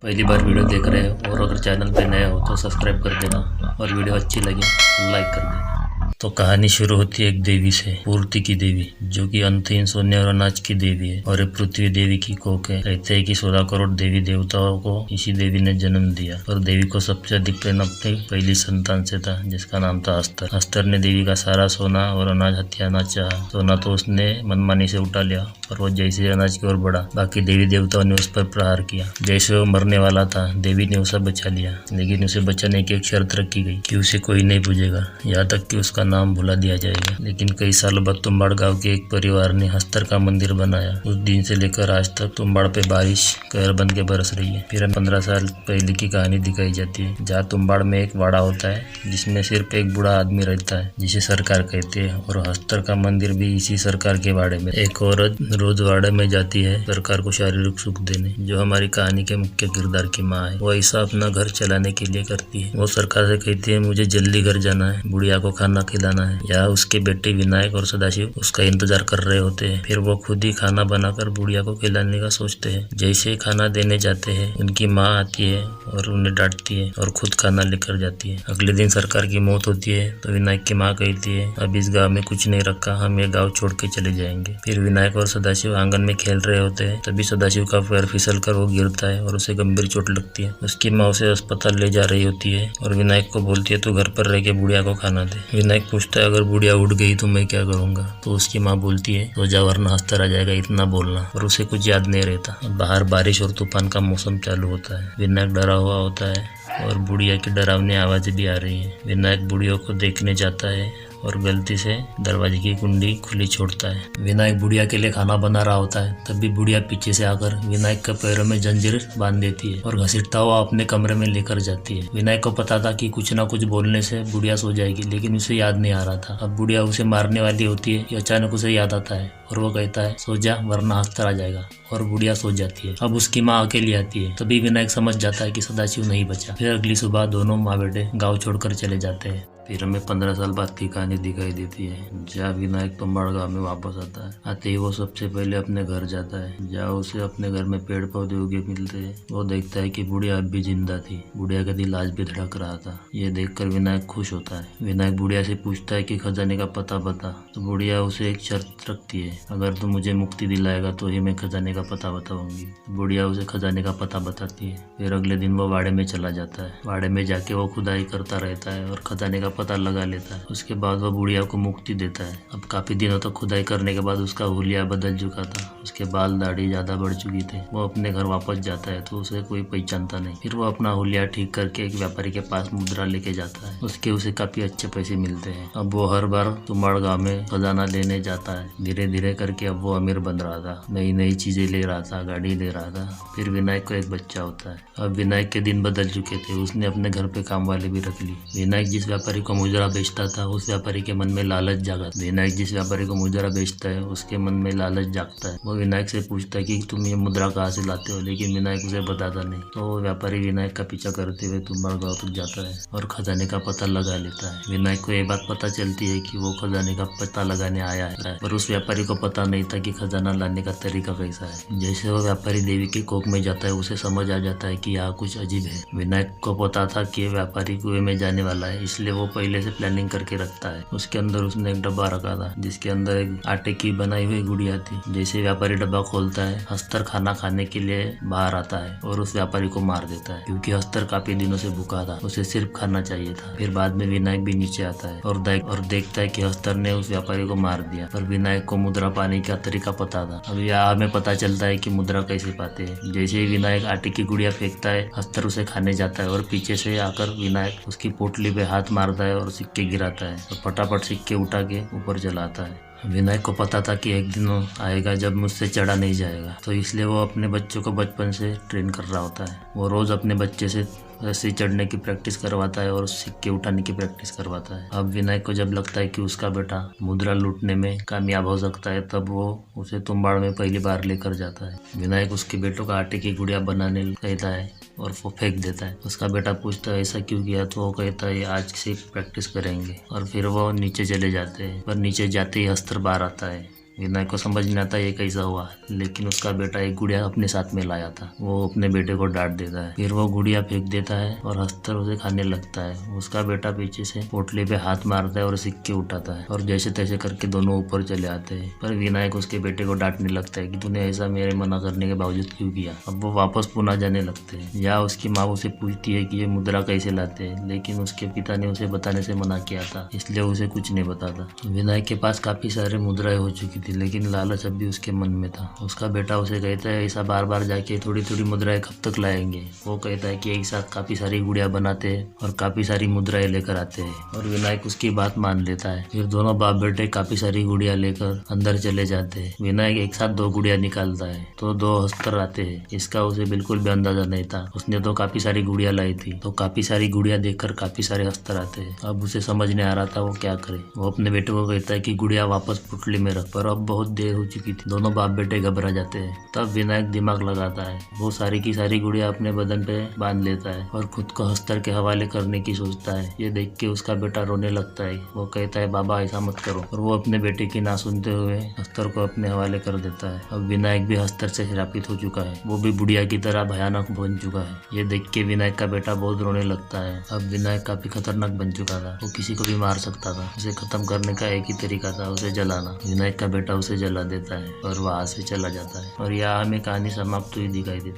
पहली बार वीडियो देख रहे हो और अगर चैनल पे नए हो तो सब्सक्राइब कर देना और वीडियो अच्छी लगे तो लाइक कर देना। तो कहानी शुरू होती है एक देवी से, पूर्ति की देवी, जो कि अंतहीन सोने और अनाज की देवी है और ये पृथ्वी देवी की कोख है। कहते हैं कि 16 करोड़ देवी देवताओं को इसी देवी ने जन्म दिया और देवी को सबसे अधिक प्रेम अपनी पहली संतान से था, जिसका नाम था अस्तर। अस्तर ने देवी का सारा सोना और अनाज हथियाना चाहा। सोना तो उसने मनमानी से उठा लिया, पर वो जैसे अनाज की ओर बढ़ा, बाकी देवी देवताओं ने उस पर प्रहार किया। जैसे वो मरने वाला था, देवी ने उसे बचा लिया, लेकिन उसे बचाने की एक शर्त रखी गई कि उसे कोई नहीं पूजेगा, यहाँ तक कि उसका नाम भुला दिया जाएगा। लेकिन कई सालों बाद तुम्बाड़ गांव के एक परिवार ने अस्तर का मंदिर बनाया। उस दिन से लेकर आज तक तुम्बाड़ पे बारिश कहर बन के बरस रही है। फिर 15 साल पहले की कहानी दिखाई जाती है, जहाँ तुम्बाड़ में एक वाड़ा होता है जिसमें सिर्फ एक बूढ़ा आदमी रहता है, जिसे सरकार कहते हैं, और अस्तर का मंदिर भी इसी सरकार के वाड़े में। एक औरत रोज वाड़े में जाती है सरकार को शारीरिक सुख देने, जो हमारी कहानी के मुख्य किरदार की माँ है। वो ऐसा अपना घर चलाने के लिए करती है। वो सरकार से कहती है, मुझे जल्दी घर जाना है, बुढ़िया को खाना खिलाना है। या उसके बेटे विनायक और सदाशिव उसका इंतजार कर रहे होते हैं। फिर वो खुद ही खाना बनाकर बुढ़िया को खिलाने का सोचते हैं। जैसे ही खाना देने जाते हैं, उनकी माँ आती है और उन्हें डांटती है और खुद खाना लेकर जाती है। अगले दिन सरकार की मौत होती है तो विनायक की माँ कहती है, अब इस गाँव में कुछ नहीं रखा, हम ये गाँव छोड़ के चले जाएंगे। फिर विनायक और सदाशिव आंगन में खेल रहे होते हैं, तभी सदाशिव का पैर फिसल कर वो गिरता है और उसे गंभीर चोट लगती है। उसकी माँ उसे अस्पताल ले जा रही होती है और विनायक को बोलती है, तू घर पर रह के बुढ़िया को खाना दे। विनायक पूछता है, अगर बुढ़िया उठ गई तो मैं क्या करूंगा? तो उसकी माँ बोलती है, तो जा वरना अस्तर आ जाएगा, इतना बोलना। और उसे कुछ याद नहीं रहता। बाहर बारिश और तूफान का मौसम चालू होता है। विनायक डरा हुआ होता है और बुढ़िया की डरावनी आवाजें भी आ रही है। विनायक बुढ़िया को देखने जाता है और गलती से दरवाजे की कुंडी खुली छोड़ता है। विनायक बुढ़िया के लिए खाना बना रहा होता है, तभी बुढ़िया पीछे से आकर विनायक के पैरों में जंजीर बांध देती है और घसीटता हुआ अपने कमरे में लेकर जाती है। विनायक को पता था कि कुछ ना कुछ बोलने से बुढ़िया सो जाएगी, लेकिन उसे याद नहीं आ रहा था। अब बुढ़िया उसे मारने वाली होती है कि अचानक उसे याद आता है और वो कहता है, सो जा वरना अस्तर आ जाएगा, और बुढ़िया सो जाती है। अब उसकी माँ अकेली आती है, तभी विनायक समझ जाता है कि सदाशिव नहीं बचा। फिर अगली सुबह दोनों माँ बेटे गाँव छोड़कर चले जाते हैं। फिर हमें 15 साल बाद की कहानी दिखाई देती है, जहाँ विनायक तुम्बाड़ गाँव में वापस आता है। आते ही वो सबसे पहले अपने घर जाता है, जहाँ उसे अपने घर में पेड़ पौधे उगे मिलते हैं। वो देखता है कि बुढ़िया अब भी जिंदा थी। बुढ़िया का दिल आज भी धड़क रहा था। ये देखकर विनायक खुश होता है। विनायक बुढ़िया से पूछता है कि खजाने का पता बता। तो बुढ़िया उसे एक शर्त रखती है, अगर तू मुझे मुक्ति दिलाएगा तो ही मैं खजाने का पता बताऊंगी। बुढ़िया उसे खजाने का पता बताती है। फिर अगले दिन वो वाड़े में चला जाता है। वाड़े में जाके वो खुदाई करता रहता है और खजाने का पता लगा लेता है। उसके बाद वो बुढ़िया को मुक्ति देता है। अब काफी दिनों तक खुदाई करने के बाद उसका हुलिया बदल चुका था, उसके बाल दाढ़ी ज्यादा बढ़ चुकी थे। वो अपने घर वापस जाता है तो उसे कोई पहचानता नहीं। फिर वो अपना हुलिया ठीक करके एक व्यापारी के पास मुद्रा लेके जाता है। उसके उसे काफी अच्छे पैसे मिलते हैं। अब वो हर बार तुम्बाड़ गाँव में खजाना लेने जाता है। धीरे धीरे करके अब वो अमीर बन रहा था, नई नई चीजें ले रहा था, गाड़ी ले रहा था। फिर विनायक को एक बच्चा होता है। अब विनायक के दिन बदल चुके थे। उसने अपने घर पे काम वाले भी रख ली। विनायक जिस व्यापारी को मुद्रा बेचता था, उस व्यापारी के मन में लालच जागा। विनायक जिस व्यापारी को मुद्रा बेचता है, उसके मन में लालच जागता है। वो विनायक से पूछता है कि तुम ये मुद्रा कहाँ से लाते हो, लेकिन विनायक उसे बताता नहीं। तो वो व्यापारी विनायक का पीछा करते हुए तुम्बाड़ गाँव तक जाता है और खजाने का पता लगा लेता है। विनायक को ये बात पता चलती है कि वो खजाने का पता लगाने आया है, पर उस व्यापारी को पता नहीं था कि खजाना लाने का तरीका कैसा है। जैसे वो व्यापारी देवी की कोख में जाता है, उसे समझ आ जाता है कि यहाँ कुछ अजीब है। विनायक को पता था कि व्यापारी कुएं में जाने वाला है, इसलिए वो पहले से प्लानिंग करके रखता है। उसके अंदर उसने एक डब्बा रखा था, जिसके अंदर एक आटे की बनाई हुई गुड़िया थी। जैसे व्यापारी डब्बा खोलता है, अस्तर खाना खाने के लिए बाहर आता है और उस व्यापारी को मार देता है, क्योंकि अस्तर काफी दिनों से भूखा था, उसे सिर्फ खाना चाहिए था। फिर बाद में विनायक भी नीचे आता है और देखता है कि अस्तर ने उस व्यापारी को मार दिया। पर विनायक को मुद्रा पाने का तरीका पता था। अब यहाँ हमें पता चलता है कि मुद्रा कैसे पाते हैं। जैसे ही विनायक आटे की गुड़िया फेंकता है, अस्तर उसे खाने जाता है और पीछे से आकर विनायक उसकी पोटली पे हाथ मारता है और सिक्के गिराता है और फटाफट सिक्के उठा के ऊपर चलाता है। विनायक को पता था कि एक दिन आएगा जब मुझसे चढ़ा नहीं जाएगा, तो इसलिए वो अपने बच्चों को बचपन से ट्रेन कर रहा होता है। वो रोज अपने बच्चे से रस्सी चढ़ने की प्रैक्टिस करवाता है और सिक्के उठाने की प्रैक्टिस करवाता है। अब विनायक को जब लगता है कि उसका बेटा मुद्रा लूटने में कामयाब हो सकता है, तब वो उसे तुम्बाड़ में पहली बार लेकर जाता है। विनायक उसके बेटों का आटे की गुड़िया बनाने कहता है और वो फेंक देता है। उसका बेटा पूछता है ऐसा क्यों किया, तो वो कहता है आज से प्रैक्टिस करेंगे। और फिर वो नीचे चले जाते हैं, पर नीचे जाते ही अस्तर बाहर आता है विनायक को समझ नहीं आता ये कैसा हुआ, लेकिन उसका बेटा एक गुड़िया अपने साथ में लाया था। वो अपने बेटे को डांट देता है, फिर वो गुड़िया फेंक देता है और हंसकर उसे खाने लगता है। उसका बेटा पीछे से पोटली पे हाथ मारता है और सिक्के उठाता है और जैसे तैसे करके दोनों ऊपर चले आते हैं। पर विनायक उसके बेटे को डांटने लगता है कि तूने ऐसा मेरे मना करने के बावजूद क्यों किया। अब वो वापस पुणे जाने लगते हैं। या उसकी माँ उसे पूछती है कि ये मुद्रा कैसे लाते हैं, लेकिन उसके पिता ने उसे बताने से मना किया था, इसलिए उसे कुछ नहीं बताता। विनायक के पास काफी सारे मुद्राएं हो चुकी थी, लेकिन लालच अब भी उसके मन में था। उसका बेटा उसे कहता है ऐसा बार बार जाके थोड़ी थोड़ी मुद्राएं कब तक लाएंगे। वो कहता है कि एक साथ काफी सारी गुड़िया बनाते हैं और काफी सारी मुद्राएं लेकर आते हैं, और विनायक उसकी बात मान लेता है। फिर दोनों बाप बेटे काफी सारी गुड़िया लेकर अंदर चले जाते हैं। विनायक एक साथ 2 गुड़िया निकालता है तो 2 हंसकर आते हैं। इसका उसे बिल्कुल भी अंदाजा नहीं था। उसने तो काफी सारी गुड़िया लाई थी, तो काफी सारी गुड़िया देखकर काफी सारे हंसकर आते हैं। अब उसे समझ नहीं आ रहा था वो क्या करे। वो अपने बेटे को कहता है कि गुड़िया वापस पुटली में रख, पर अब बहुत देर हो चुकी थी। दोनों बाप बेटे घबरा जाते हैं। तब विनायक दिमाग लगाता है, वो सारी की सारी गुड़िया अपने बदन पे बांध लेता है और खुद को हस्तर के हवाले करने की सोचता है। ये देख के उसका बेटा रोने लगता है। वो कहता है बाबा ऐसा मत करो, और वो अपने बेटे की ना सुनते हुए हस्तर को अपने हवाले कर देता है। अब विनायक भी हस्तर से श्रापित हो चुका है। वो भी बुढ़िया की तरह भयानक बन चुका है। ये देख के विनायक का बेटा बहुत रोने लगता है। अब विनायक काफी खतरनाक बन चुका था। वो किसी को भी मार सकता था। उसे खत्म करने का एक ही तरीका था, उसे जलाना। विनायक का बेटा उसे जला देता है और वहां से चला जाता है, और यहाँ हमें कहानी समाप्त हुई दिखाई देती।